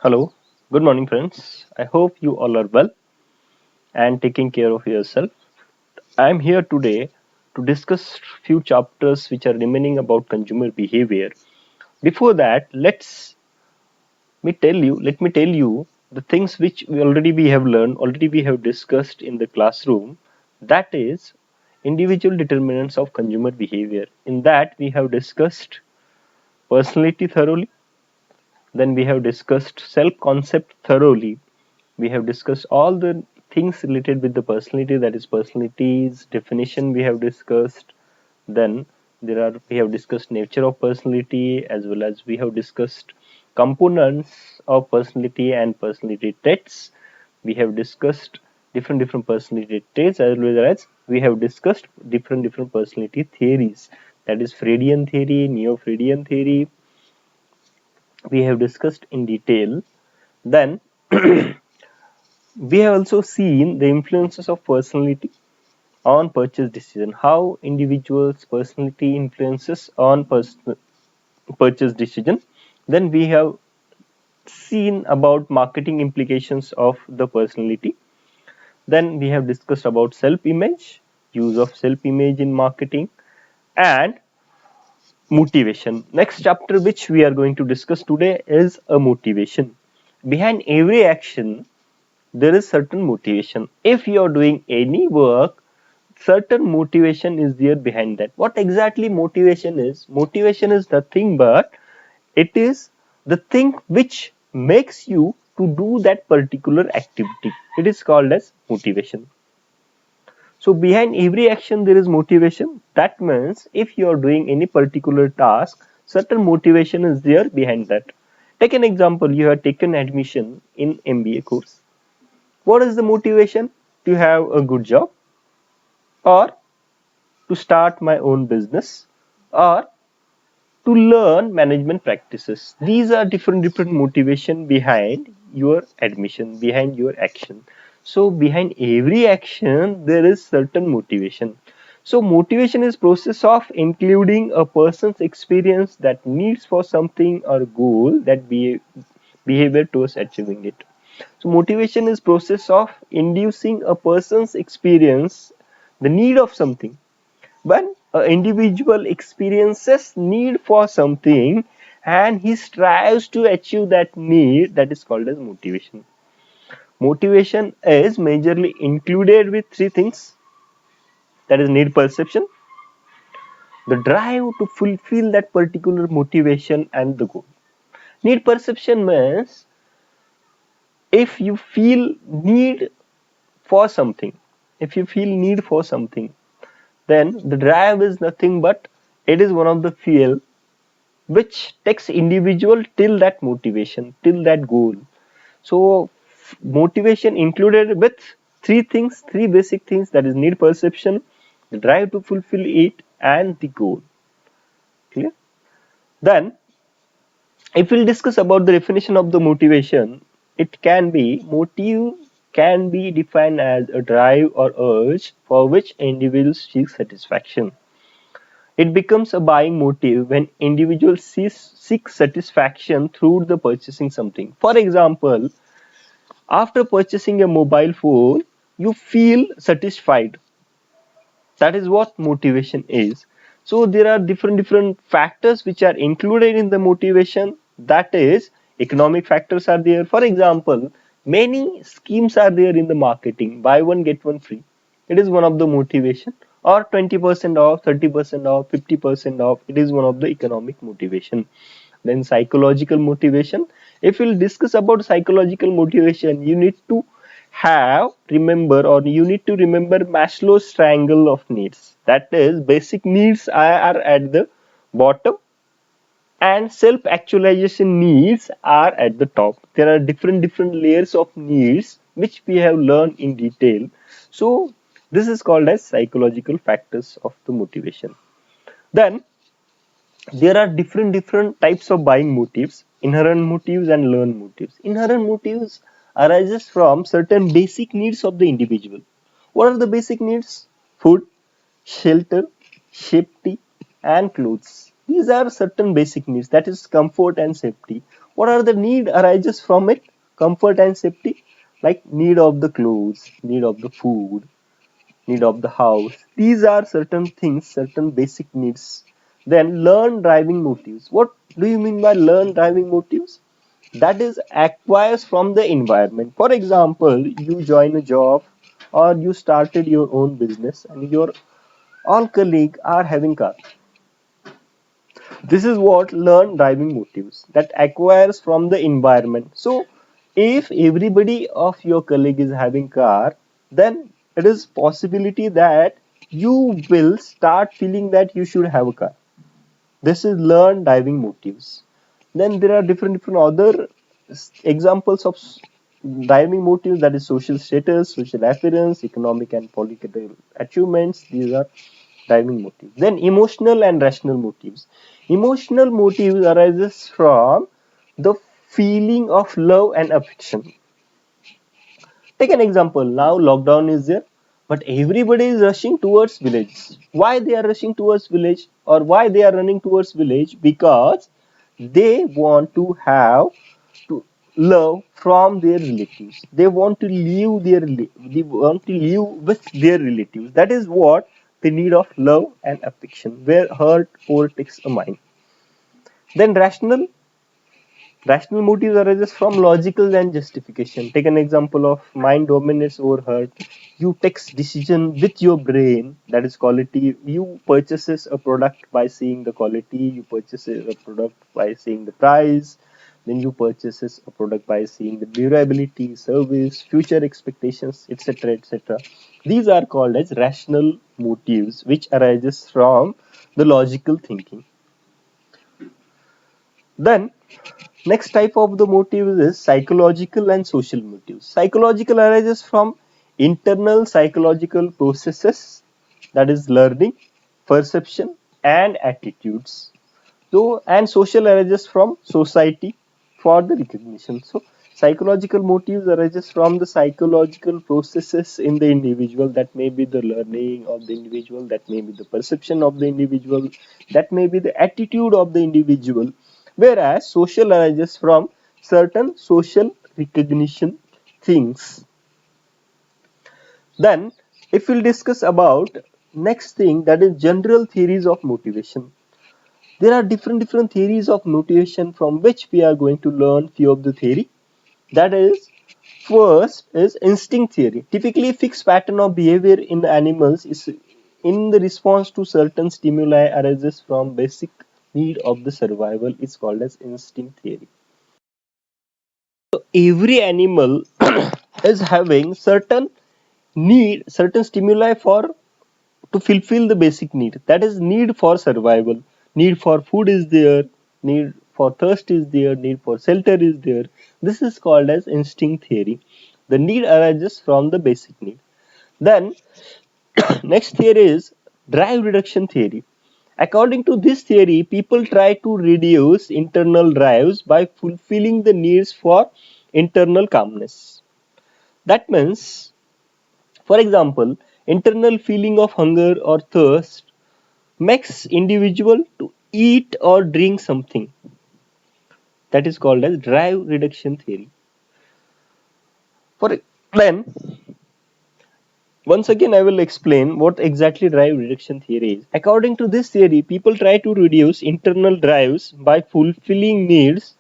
Hello, good morning, friends. I hope you all are well and taking care of yourself. I am here today to discuss few chapters which are remaining about consumer behavior. Before that, let me tell you the things which we have learned, already we have discussed in the classroom. That is individual determinants of consumer behavior. In that, we have discussed personality thoroughly. Then we have discussed self concept thoroughly. We have discussed all the things related with the personality, that is personalities definition we have discussed. Then we have discussed nature of personality, as well as we have discussed components of personality and personality traits. We have discussed different personality traits, as well as we have discussed different personality theories, that is Freudian theory, neo-Freudian theory, we have discussed in detail. Then we have also seen the influences of personality on purchase decision, how individuals personality influences on purchase decision. Then we have seen about marketing implications of the personality. Then we have discussed about self image, use of self image in marketing, and motivation. Next chapter which we are going to discuss today is a motivation. Behind every action there is certain motivation. If you are doing any work, certain motivation is there behind that. What exactly motivation is? Motivation is nothing but it is the thing which makes you to do that particular activity. It is called as motivation. So behind every action there is motivation. That means if you are doing any particular task, certain motivation is there behind that. Take an example, you have taken admission in MBA course. What is the motivation? To have a good job, or to start my own business, or to learn management practices. These are different motivation behind your admission, behind your action. So behind every action there is certain motivation. So motivation is process of including a person's experience that needs for something or goal that be behavior towards achieving it. So motivation is process of inducing a person's experience the need of something. When an individual experiences need for something and he strives to achieve that need, that is called as motivation. Motivation is majorly included with three things, that is need perception, the drive to fulfill that particular motivation, and the goal. Need perception means if you feel need for something, if you feel need for something, then the drive is nothing but it is one of the fuel which takes individual till that motivation, till that goal. So motivation included with three things, three basic things, that is need perception, the drive to fulfill it, and the goal. Clear? Then if we'll discuss about the definition of the motivation, it can be motive can be defined as a drive or urge for which individuals seek satisfaction. It becomes a buying motive when individuals seek satisfaction through the purchasing something. For example, after purchasing a mobile phone, you feel satisfied. That is what motivation is. So there are different factors which are included in the motivation. That is, economic factors are there. For example, many schemes are there in the marketing. Buy one get one free. It is one of the motivation. Or 20% off, 30% off, 50% off. It is one of the economic motivation. Then psychological motivation. If we'll discuss about psychological motivation, you need to you need to remember Maslow's triangle of needs. That is, basic needs are at the bottom and self actualization needs are at the top. There are different layers of needs which we have learned in detail. So this is called as psychological factors of the motivation. Then there are different types of buying motives, inherent motives and learned motives. Inherent motives arises from certain basic needs of the individual. What are the basic needs? Food, shelter, safety, and clothes. These are certain basic needs, that is comfort and safety. What are the need arises from it? Comfort and safety, like need of the clothes, need of the food, need of the house. These are certain things, certain basic needs. Then learn driving motives. What do you mean by learn driving motives? That is acquires from the environment. For example, you join a job or you started your own business and your all colleagues are having car. This is what learn driving motives that acquires from the environment. So if everybody of your colleague is having car, then it is possibility that you will start feeling that you should have a car. This is learn driving motives. Then there are different other examples of driving motives, that is social status, social appearance, economic and political achievements. These are driving motives. Then emotional and rational motives. Emotional motives arises from the feeling of love and affection. Take an example. Now lockdown is there, but everybody is rushing towards village. Why they are rushing towards village or why they are running towards village? Because they want to have to love from their relatives. They want to live they want to live with their relatives. That is what the need of love and affection, where hurt overtakes a mind. Then rational motives arises from logical and justification. Take an example of mind dominates over heart. You take decision with your brain, that is quality. You purchases a product by seeing the quality. You purchases a product by seeing the price. Then you purchases a product by seeing the durability, service, future expectations, etc., etc. These are called as rational motives, which arises from the logical thinking. Then next type of the motives is psychological and social motives. Psychological arises from internal psychological processes, that is learning, perception, and attitudes. So, and social arises from society for the recognition. So, psychological motives arises from the psychological processes in the individual. That may be the learning of the individual, that may be the perception of the individual, that may be the attitude of the individual. Whereas social arises from certain social recognition things. Then, if we'll discuss about next thing, that is general theories of motivation. There are different theories of motivation from which we are going to learn few of the theory. That is, first is instinct theory. Typically, fixed pattern of behavior in animals is in the response to certain stimuli arises from basic need of the survival is called as instinct theory. So every animal is having certain need, certain stimuli for to fulfill the basic need, that is need for survival. Need for food is there, need for thirst is there, need for shelter is there. This is called as instinct theory. The need arises from the basic need. Then next theory is drive reduction theory. According to this theory, people try to reduce internal drives by fulfilling the needs for internal calmness. That means, for example, internal feeling of hunger or thirst makes individual to eat or drink something. That is called as drive reduction theory. For then once again I will explain what exactly drive reduction theory is. According to this theory, people try to reduce internal drives by fulfilling needs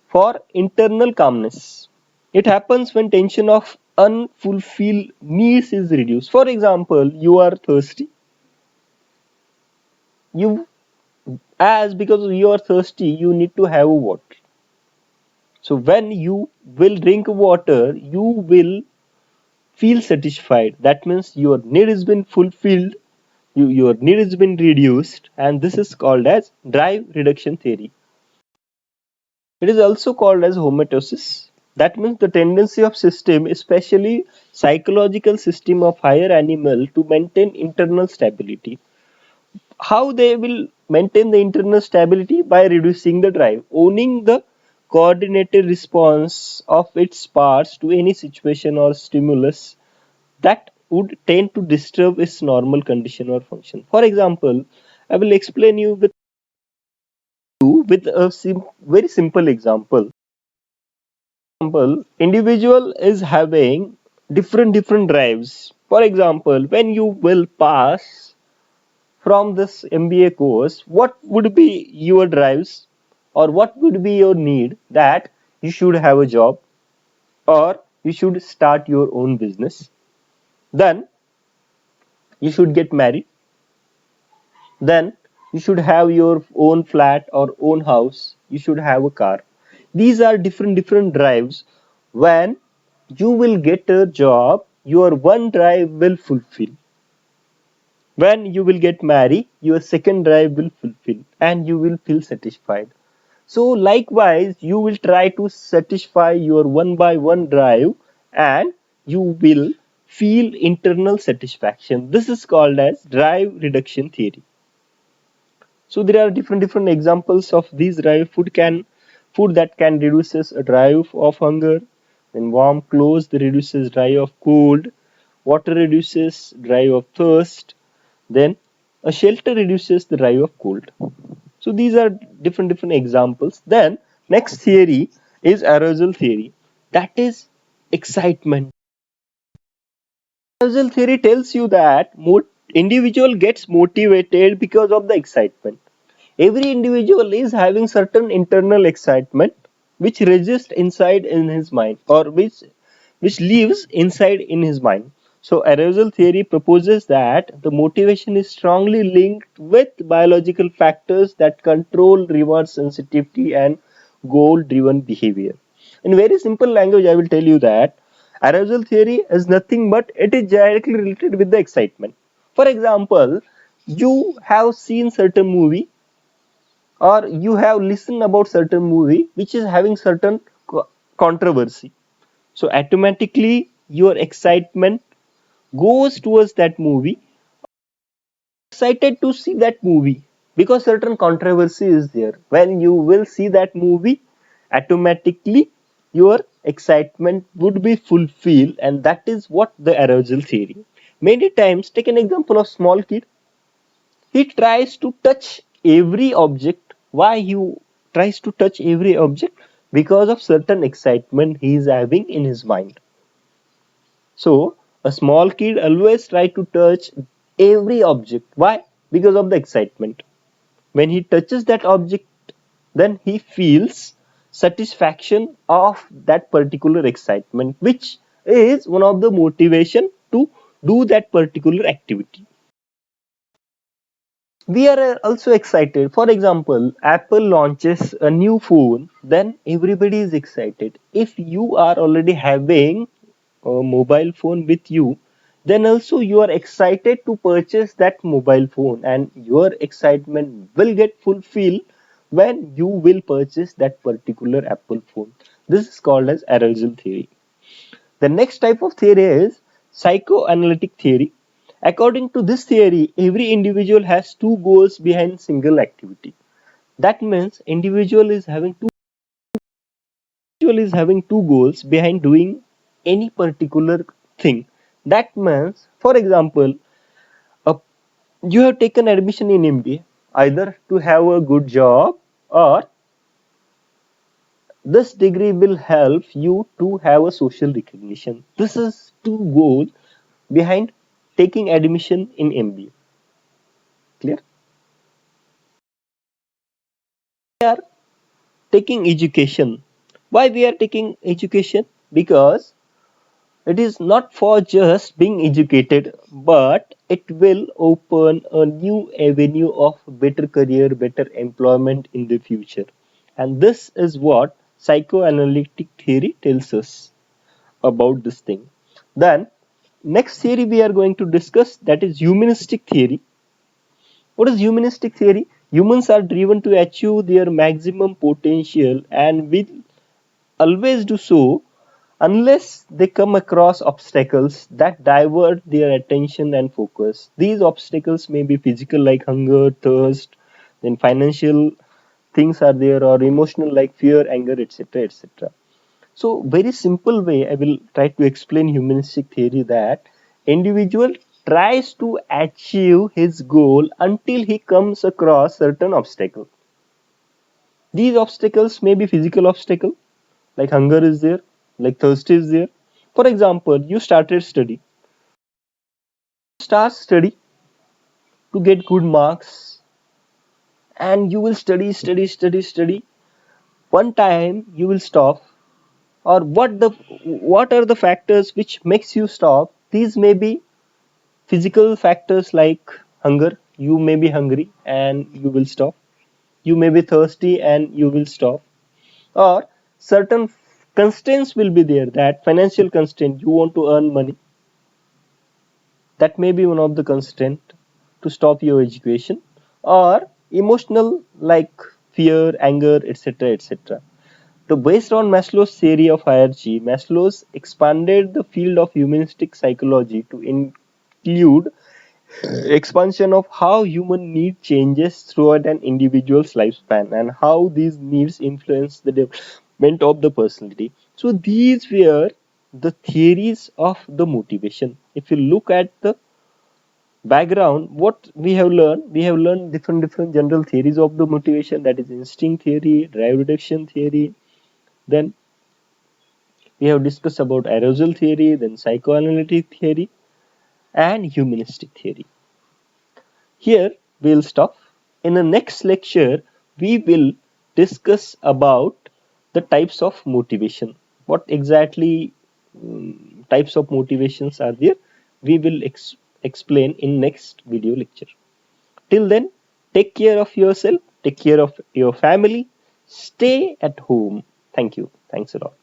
for internal calmness. It happens when tension of unfulfilled needs is reduced. For example, you are thirsty. You as because you are thirsty, you need to have water. So when you will drink water, you will feel satisfied. That means your need has been fulfilled, your need has been reduced, and this is called as drive reduction theory. It is also called as homeostasis. That means the tendency of system, especially psychological system of higher animal, to maintain internal stability. How they will maintain the internal stability? By reducing the drive, owning the coordinated response of its parts to any situation or stimulus that would tend to disturb its normal condition or function. For example, I will explain you with a very simple example. example, individual is having different drives. For example, when you will pass from this MBA course, what would be your drives or what would be your need that you should have a job or you should start your own business, then you should get married, then you should have your own flat or own house, you should have a car. These are different drives. When you will get a job, your one drive will fulfill. When you will get married, your second drive will fulfill and you will feel satisfied. So likewise, you will try to satisfy your one by one drive and you will feel internal satisfaction. This is called as drive reduction theory. So there are different examples of these drive. Food that can reduces a drive of hunger. Then warm clothes reduces drive of cold. Water reduces drive of thirst. Then a shelter reduces the drive of cold. So these are different examples. Then next theory is arousal theory. That is excitement. Arousal theory tells you that individual gets motivated because of the excitement. Every individual is having certain internal excitement which resists inside in his mind or which lives inside in his mind. So arousal theory proposes that the motivation is strongly linked with biological factors that control reward sensitivity and goal driven behavior. In very simple language, I will tell you that arousal theory is nothing but it is directly related with the excitement. For example, you have seen certain movie or you have listened about certain movie which is having certain controversy, so automatically your excitement goes towards that movie, excited to see that movie because certain controversy is there. When you will see that movie, automatically your excitement would be fulfilled, and that is what the arousal theory. Many times, take an example of small kid. He tries to touch every object. Why he tries to touch every object? Because of certain excitement he is having in his mind. So a small kid always try to touch every object. Why? Because of the excitement. When he touches that object, then he feels satisfaction of that particular excitement, which is one of the motivation to do that particular activity. We are also excited. For example, Apple launches a new phone, then everybody is excited. If you are already having a mobile phone with you, then also you are excited to purchase that mobile phone, and your excitement will get fulfilled when you will purchase that particular Apple phone. This is called as arousal theory. The next type of theory is psychoanalytic theory. According to this theory, every individual has two goals behind single activity. That means individual is having two goals behind doing any particular thing. That means, for example, uh, you have taken admission in MBA either to have a good job or this degree will help you to have a social recognition. This is two goals behind taking admission in MBA. Clear? We are taking education. Why we are taking education? Because it is not for just being educated, but it will open a new avenue of better career, better employment in the future. And this is what psychoanalytic theory tells us about this thing. Then, next theory we are going to discuss, that is humanistic theory. What is humanistic theory? Humans are driven to achieve their maximum potential and will always do so unless they come across obstacles that divert their attention and focus. These obstacles may be physical, like hunger, thirst, then financial things are there, or emotional, like fear, anger, etc. etc. So, very simple way, I will try to explain humanistic theory that individual tries to achieve his goal until he comes across certain obstacles. These obstacles may be physical obstacle, like hunger is there, like thirsty is there. For example, you start study to get good marks, and you will study. One time you will stop, or what are the factors which makes you stop? These may be physical factors like hunger. You may be hungry and you will stop. You may be thirsty and you will stop. Or certain constraints will be there, that financial constraint, you want to earn money, that may be one of the constraint to stop your education. Or emotional, like fear, anger, etc., etc. So based on Maslow's theory of hierarchy, Maslow's expanded the field of humanistic psychology to include expansion of how human need changes throughout an individual's lifespan and how these needs influence the development of the personality. So these were the theories of the motivation. If you look at the background, what we have learned different general theories of the motivation, that is instinct theory, drive reduction theory. Then we have discussed about arousal theory, then psychoanalytic theory, and humanistic theory. Here we'll stop. In the next lecture, we will discuss about the types of motivation. What exactly types of motivations are there? We will explain in next video lecture. Till then, take care of yourself, take care of your family, stay at home. Thank you. Thanks a lot.